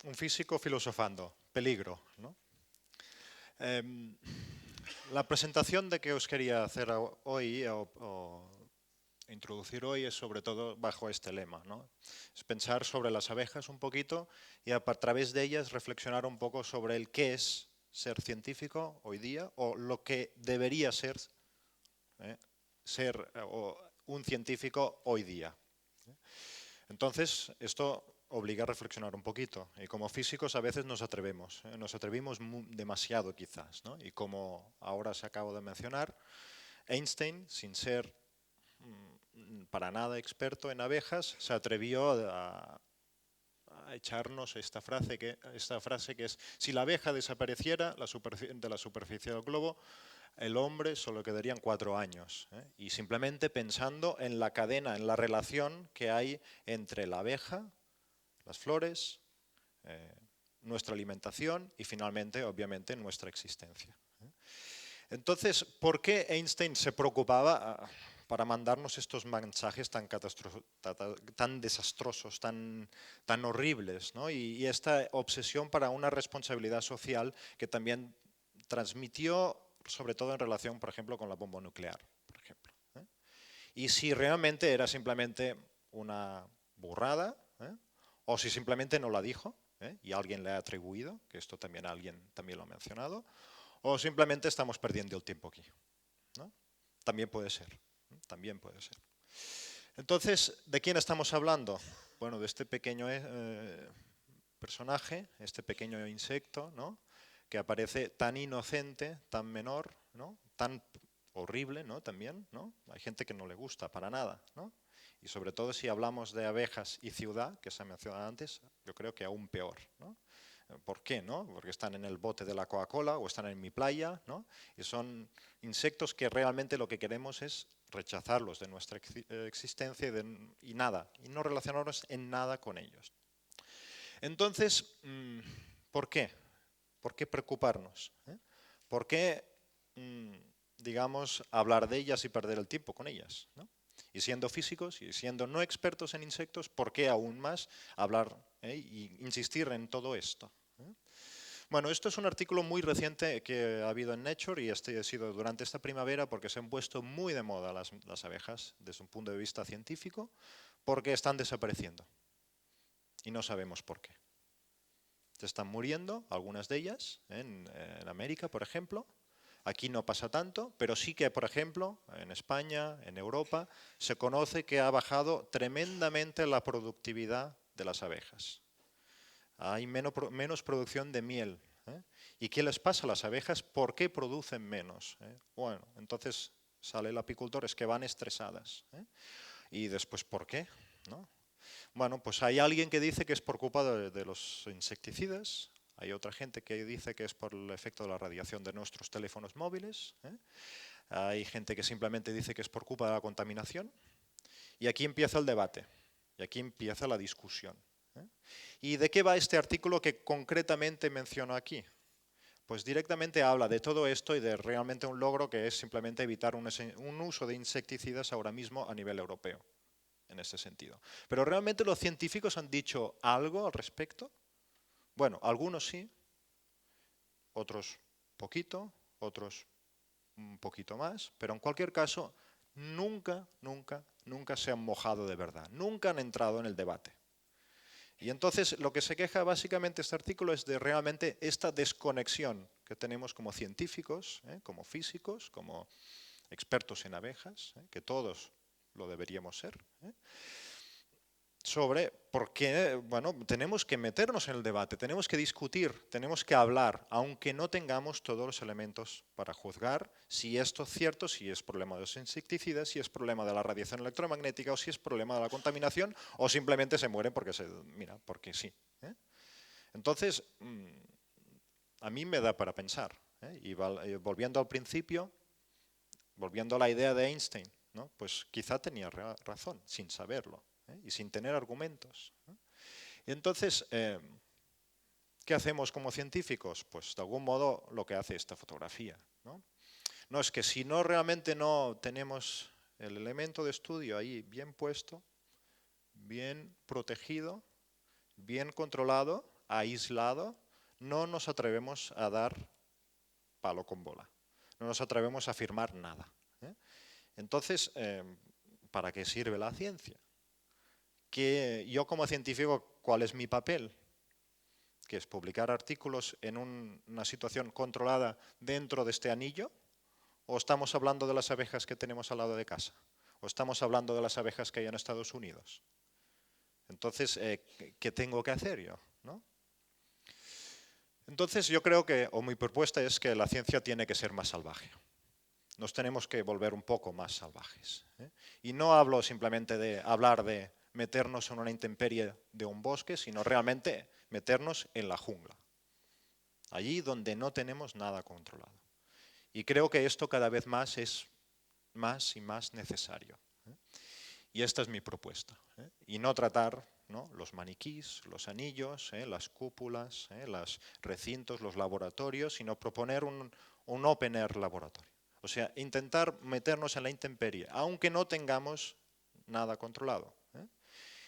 un físico filosofando, peligro, ¿no? Em, la presentación de que os quería hacer hoy o introducir hoy es sobre todo bajo este lema, ¿no? Es pensar sobre las abejas un poquito y a través de ellas reflexionar un poco sobre el qué es ser científico hoy día o lo que debería ser, un científico hoy día. Entonces, esto obliga a reflexionar un poquito. Y como físicos a veces nos atrevimos demasiado quizás, ¿no? Y como ahora se acabo de mencionar, Einstein, sin ser para nada experto en abejas, se atrevió a echarnos esta frase que es: si la abeja desapareciera de la superficie del globo, el hombre solo quedarían 4 años. Y simplemente pensando en la cadena, en la relación que hay entre la abeja, las flores, nuestra alimentación y finalmente, obviamente, nuestra existencia. Entonces, ¿por qué Einstein se preocupaba para mandarnos estos mensajes tan desastrosos, tan horribles, ¿no? Y esta obsesión para una responsabilidad social que también transmitió, sobre todo en relación, por ejemplo, con la bomba nuclear, por ejemplo. Y si realmente era simplemente una burrada, o si simplemente no la dijo, y alguien le ha atribuido, que esto también alguien también lo ha mencionado, o simplemente estamos perdiendo el tiempo aquí, ¿no? También puede ser, también puede ser. Entonces, ¿de quién estamos hablando? Bueno, de este pequeño personaje, este pequeño insecto, ¿no? Que aparece tan inocente, tan menor, ¿no? Tan horrible, ¿no? También, ¿no? Hay gente que no le gusta para nada, ¿no? Y sobre todo si hablamos de abejas y ciudad, que se ha mencionado antes, yo creo que aún peor, ¿no? ¿Por qué? ¿No? Porque están en el bote de la Coca-Cola o están en mi playa, ¿no? Y son insectos que realmente lo que queremos es rechazarlos de nuestra existencia y nada, y no relacionarnos en nada con ellos. Entonces, ¿por qué? ¿Por qué preocuparnos? ¿Por qué, digamos, hablar de ellas y perder el tiempo con ellas? ¿No? Y siendo físicos y siendo no expertos en insectos, ¿por qué aún más hablar e insistir en todo esto? Bueno, esto es un artículo muy reciente que ha habido en Nature y este ha sido durante esta primavera porque se han puesto muy de moda las abejas desde un punto de vista científico porque están desapareciendo y no sabemos por qué. Se están muriendo algunas de ellas en América, por ejemplo. Aquí no pasa tanto, pero sí que, por ejemplo, en España, en Europa, se conoce que ha bajado tremendamente la productividad de las abejas. Hay menos producción de miel. ¿Y qué les pasa a las abejas? ¿Por qué producen menos? Bueno, entonces sale el apicultor, es que van estresadas. Y después, ¿por qué? ¿No? Bueno, pues hay alguien que dice que es por culpa de los insecticidas, hay otra gente que dice que es por el efecto de la radiación de nuestros teléfonos móviles, hay gente que simplemente dice que es por culpa de la contaminación, y aquí empieza el debate, y aquí empieza la discusión. ¿Y de qué va este artículo que concretamente menciono aquí? Pues directamente habla de todo esto y de realmente un logro que es simplemente evitar un uso de insecticidas ahora mismo a nivel europeo, en ese sentido. Pero ¿realmente los científicos han dicho algo al respecto? Bueno, algunos sí, otros poquito, otros un poquito más, pero en cualquier caso, nunca se han mojado de verdad, nunca han entrado en el debate. Y entonces lo que se queja básicamente este artículo es de realmente esta desconexión que tenemos como científicos, como físicos, como expertos en abejas, que todos lo deberíamos ser, sobre por qué, bueno, tenemos que meternos en el debate, tenemos que discutir, tenemos que hablar, aunque no tengamos todos los elementos para juzgar si esto es cierto, si es problema de los insecticidas, si es problema de la radiación electromagnética o si es problema de la contaminación o simplemente se mueren porque sí. Entonces, a mí me da para pensar. Y volviendo al principio, volviendo a la idea de Einstein, ¿no? Pues quizá tenía razón, sin saberlo. Y sin tener argumentos. Y entonces, ¿qué hacemos como científicos? Pues de algún modo lo que hace esta fotografía. No es que si no realmente no tenemos el elemento de estudio ahí bien puesto, bien protegido, bien controlado, aislado, no nos atrevemos a dar palo con bola. No nos atrevemos a afirmar nada. Entonces, ¿para qué sirve la ciencia? Que yo como científico, ¿cuál es mi papel? Que es publicar artículos en una situación controlada dentro de este anillo, o estamos hablando de las abejas que tenemos al lado de casa, o estamos hablando de las abejas que hay en Estados Unidos. Entonces, ¿qué tengo que hacer yo? ¿No? Entonces yo creo que, o mi propuesta es que la ciencia tiene que ser más salvaje. Nos tenemos que volver un poco más salvajes. Y no hablo simplemente de hablar de meternos en una intemperie de un bosque, sino realmente meternos en la jungla, allí donde no tenemos nada controlado. Y creo que esto cada vez más es más y más necesario. Y esta es mi propuesta. Y no tratar, ¿no?, los maniquís, los anillos, las cúpulas, los recintos, los laboratorios, sino proponer un open air laboratorio. O sea, intentar meternos en la intemperie, aunque no tengamos nada controlado.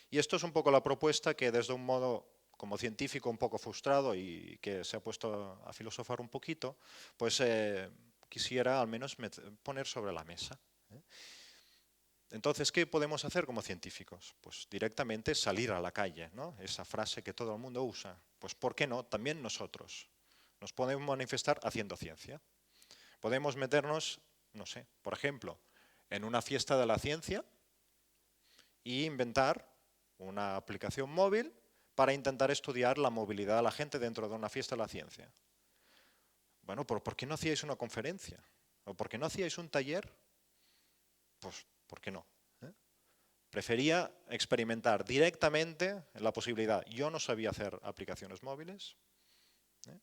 Y esto es un poco la propuesta que desde un modo como científico un poco frustrado y que se ha puesto a filosofar un poquito, pues quisiera al menos poner sobre la mesa. Entonces, ¿qué podemos hacer como científicos? Pues directamente salir a la calle, ¿no? Esa frase que todo el mundo usa. Pues ¿por qué no? También nosotros nos podemos manifestar haciendo ciencia. Podemos meternos, no sé, por ejemplo, en una fiesta de la ciencia e inventar una aplicación móvil para intentar estudiar la movilidad de la gente dentro de una fiesta de la ciencia. Bueno, ¿por qué no hacíais una conferencia? ¿O por qué no hacíais un taller? Pues, ¿por qué no? Prefería experimentar directamente la posibilidad. Yo no sabía hacer aplicaciones móviles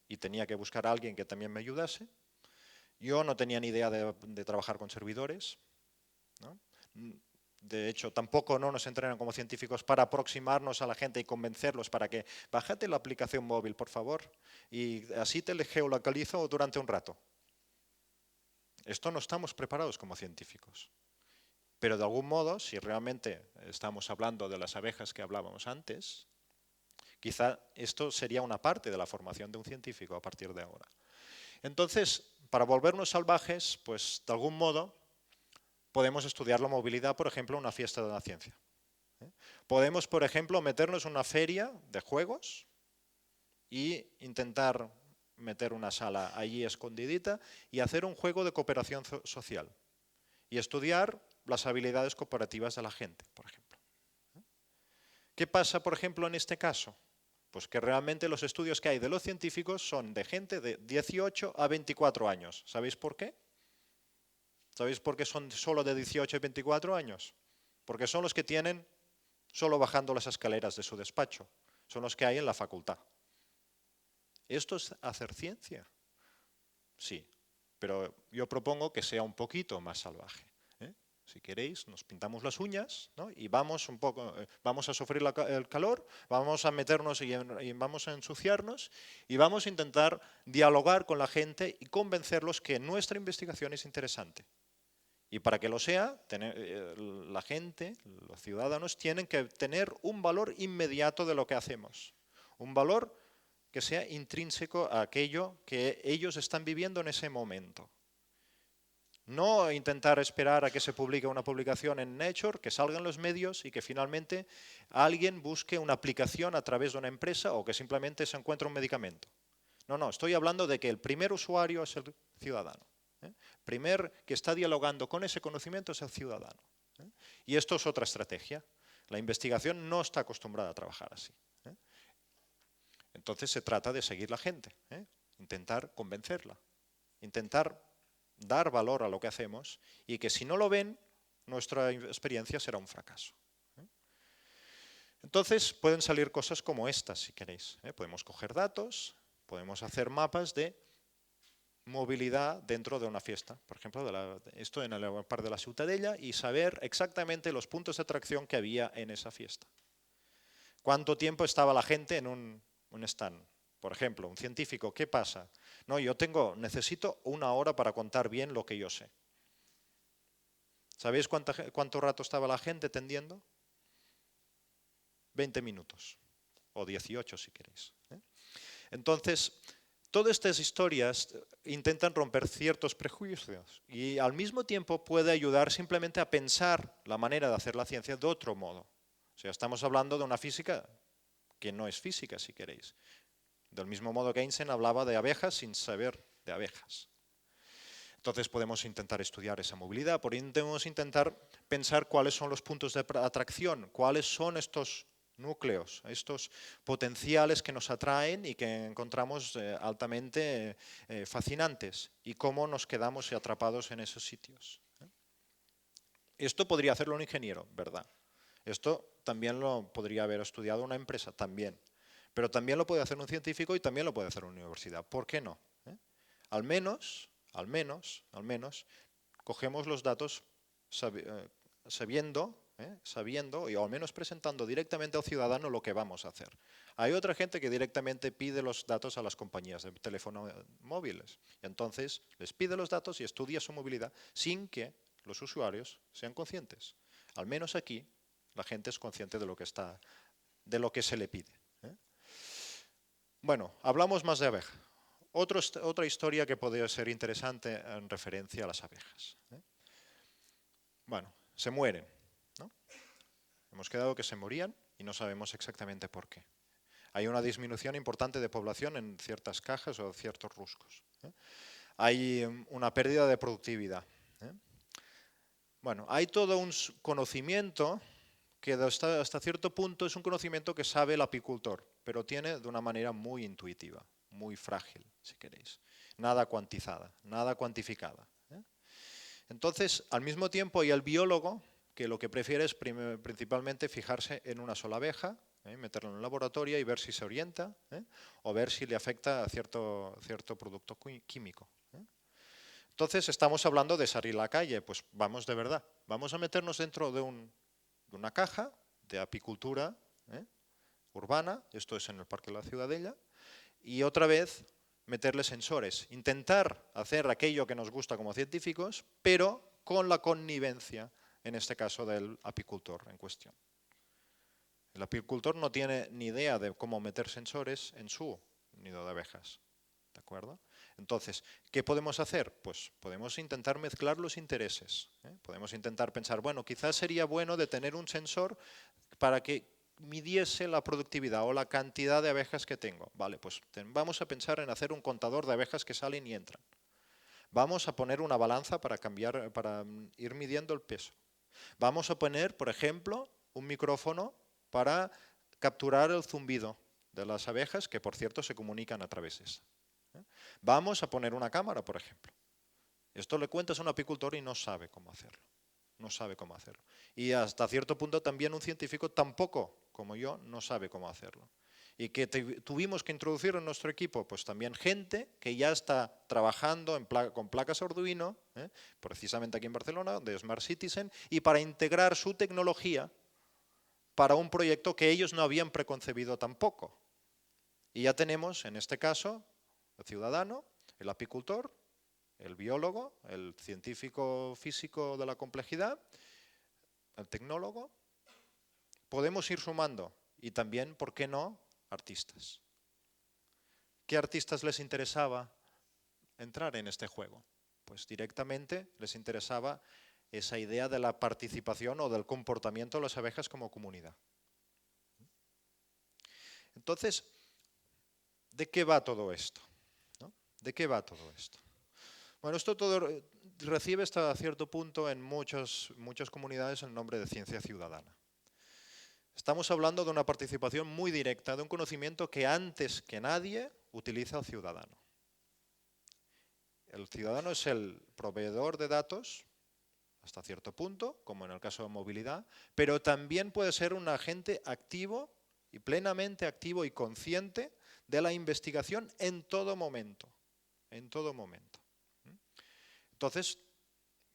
y tenía que buscar a alguien que también me ayudase. Yo no tenía ni idea de trabajar con servidores, ¿no? De hecho, tampoco no nos entrenan como científicos para aproximarnos a la gente y convencerlos para que bájate la aplicación móvil, por favor, y así te geolocalizo durante un rato. Esto no estamos preparados como científicos. Pero de algún modo, si realmente estamos hablando de las abejas que hablábamos antes, quizá esto sería una parte de la formación de un científico a partir de ahora. Entonces, para volvernos salvajes, pues de algún modo podemos estudiar la movilidad, por ejemplo, en una fiesta de la ciencia. Podemos, por ejemplo, meternos en una feria de juegos e intentar meter una sala allí escondidita y hacer un juego de cooperación social y estudiar las habilidades cooperativas de la gente, por ejemplo. ¿Qué pasa, por ejemplo, en este caso? Pues que realmente los estudios que hay de los científicos son de gente de 18 a 24 años. ¿Sabéis por qué? ¿Sabéis por qué son solo de 18 y 24 años? Porque son los que tienen solo bajando las escaleras de su despacho. Son los que hay en la facultad. ¿Esto es hacer ciencia? Sí, pero yo propongo que sea un poquito más salvaje. Si queréis, nos pintamos las uñas, ¿no?, y vamos un poco, vamos a sufrir el calor, vamos a meternos y vamos a ensuciarnos y vamos a intentar dialogar con la gente y convencerlos que nuestra investigación es interesante. Y para que lo sea, la gente, los ciudadanos, tienen que tener un valor inmediato de lo que hacemos. Un valor que sea intrínseco a aquello que ellos están viviendo en ese momento. No intentar esperar a que se publique una publicación en Nature, que salga en los medios y que finalmente alguien busque una aplicación a través de una empresa o que simplemente se encuentre un medicamento. No, estoy hablando de que el primer usuario es el ciudadano. Primer que está dialogando con ese conocimiento es el ciudadano. Y esto es otra estrategia. La investigación no está acostumbrada a trabajar así. Entonces se trata de seguir la gente, intentar convencerla, intentar dar valor a lo que hacemos y que si no lo ven, nuestra experiencia será un fracaso. Entonces pueden salir cosas como estas, si queréis. Podemos coger datos, podemos hacer mapas de movilidad dentro de una fiesta, por ejemplo, esto en el Parc de la Ciutadella, y saber exactamente los puntos de atracción que había en esa fiesta. ¿Cuánto tiempo estaba la gente en un stand? Por ejemplo, un científico, ¿qué pasa? No, necesito 1 hora para contar bien lo que yo sé. ¿Sabéis cuánto rato estaba la gente tendiendo? 20 minutos, o 18 si queréis. Entonces, todas estas historias intentan romper ciertos prejuicios y al mismo tiempo puede ayudar simplemente a pensar la manera de hacer la ciencia de otro modo. O sea, estamos hablando de una física que no es física, si queréis. Del mismo modo que Einstein hablaba de abejas sin saber de abejas. Entonces podemos intentar estudiar esa movilidad, podemos intentar pensar cuáles son los puntos de atracción, cuáles son estos núcleos, estos potenciales que nos atraen y que encontramos altamente fascinantes y cómo nos quedamos atrapados en esos sitios. Esto podría hacerlo un ingeniero, ¿verdad? Esto también lo podría haber estudiado una empresa, también. Pero también lo puede hacer un científico y también lo puede hacer una universidad. ¿Por qué no? Al menos, cogemos los datos sabiendo, y al menos presentando directamente al ciudadano lo que vamos a hacer. Hay otra gente que directamente pide los datos a las compañías de teléfono móviles. Y entonces les pide los datos y estudia su movilidad sin que los usuarios sean conscientes. Al menos aquí la gente es consciente de lo que se le pide. Bueno, hablamos más de abeja. Otra historia que podría ser interesante en referencia a las abejas. Bueno, se mueren, ¿no? Hemos quedado que se morían y no sabemos exactamente por qué. Hay una disminución importante de población en ciertas cajas o ciertos ruscos. Hay una pérdida de productividad. Bueno, hay todo un conocimiento que hasta cierto punto es un conocimiento que sabe el apicultor, pero tiene de una manera muy intuitiva, muy frágil, si queréis. Nada cuantizada, nada cuantificada. Entonces, al mismo tiempo hay el biólogo que lo que prefiere es principalmente fijarse en una sola abeja, meterlo en un laboratorio y ver si se orienta, o ver si le afecta a cierto producto químico. Entonces, estamos hablando de salir a la calle, pues vamos de verdad, vamos a meternos dentro de una caja de apicultura urbana, esto es en el Parque de la Ciudadella, y otra vez meterle sensores, intentar hacer aquello que nos gusta como científicos, pero con la connivencia, en este caso, del apicultor en cuestión. El apicultor no tiene ni idea de cómo meter sensores en su nido de abejas, ¿de acuerdo? Entonces, ¿qué podemos hacer? Pues podemos intentar mezclar los intereses. Podemos intentar pensar, bueno, quizás sería bueno de tener un sensor para que midiese la productividad o la cantidad de abejas que tengo. Vale, pues vamos a pensar en hacer un contador de abejas que salen y entran. Vamos a poner una balanza para ir midiendo el peso. Vamos a poner, por ejemplo, un micrófono para capturar el zumbido de las abejas, que por cierto se comunican a través de esa. Vamos a poner una cámara, por ejemplo. Esto le cuentas a un apicultor y no sabe cómo hacerlo. No sabe cómo hacerlo. Y hasta cierto punto también un científico tampoco, como yo, no sabe cómo hacerlo. ¿Y que tuvimos que introducir en nuestro equipo? Pues también gente que ya está trabajando con placas Arduino, precisamente aquí en Barcelona, de Smart Citizen, y para integrar su tecnología para un proyecto que ellos no habían preconcebido tampoco. Y ya tenemos, en este caso, el ciudadano, el apicultor, el biólogo, el científico físico de la complejidad, el tecnólogo. Podemos ir sumando y también, ¿por qué no?, artistas. ¿Qué artistas les interesaba entrar en este juego? Pues directamente les interesaba esa idea de la participación o del comportamiento de las abejas como comunidad. Entonces, ¿de qué va todo esto? ¿De qué va todo esto? Bueno, esto todo recibe hasta cierto punto en muchas comunidades el nombre de ciencia ciudadana. Estamos hablando de una participación muy directa, de un conocimiento que antes que nadie utiliza el ciudadano. El ciudadano es el proveedor de datos, hasta cierto punto, como en el caso de movilidad, pero también puede ser un agente activo y plenamente activo y consciente de la investigación en todo momento. En todo momento. Entonces,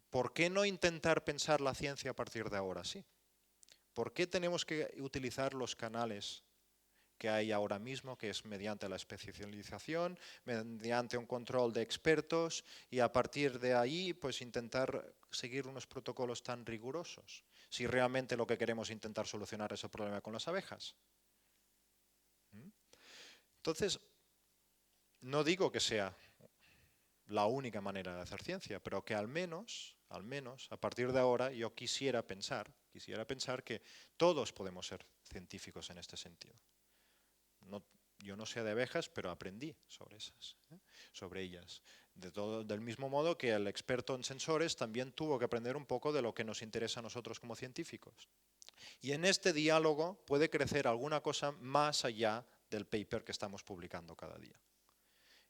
¿por qué no intentar pensar la ciencia a partir de ahora? Sí. ¿Por qué tenemos que utilizar los canales que hay ahora mismo, que es mediante la especialización, mediante un control de expertos y a partir de ahí pues intentar seguir unos protocolos tan rigurosos? Si realmente lo que queremos es intentar solucionar ese problema con las abejas. Entonces, no digo que sea la única manera de hacer ciencia, pero que al menos, a partir de ahora, yo quisiera pensar que todos podemos ser científicos en este sentido. Yo no sé de abejas, pero aprendí sobre ellas. Del mismo modo que el experto en sensores también tuvo que aprender un poco de lo que nos interesa a nosotros como científicos. Y en este diálogo puede crecer alguna cosa más allá del paper que estamos publicando cada día.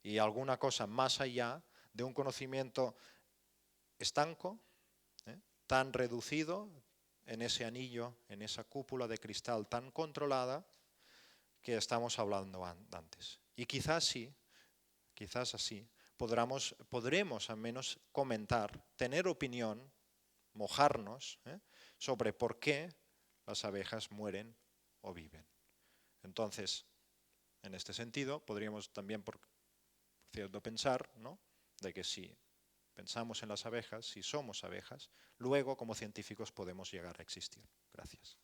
Y alguna cosa más allá de un conocimiento estanco, tan reducido en ese anillo, en esa cúpula de cristal tan controlada que estamos hablando antes. Y quizás así, podremos al menos comentar, tener opinión, mojarnos sobre por qué las abejas mueren o viven. Entonces, en este sentido, podríamos también, por cierto, pensar, ¿no?, de que si pensamos en las abejas, si somos abejas, luego como científicos podemos llegar a existir. Gracias.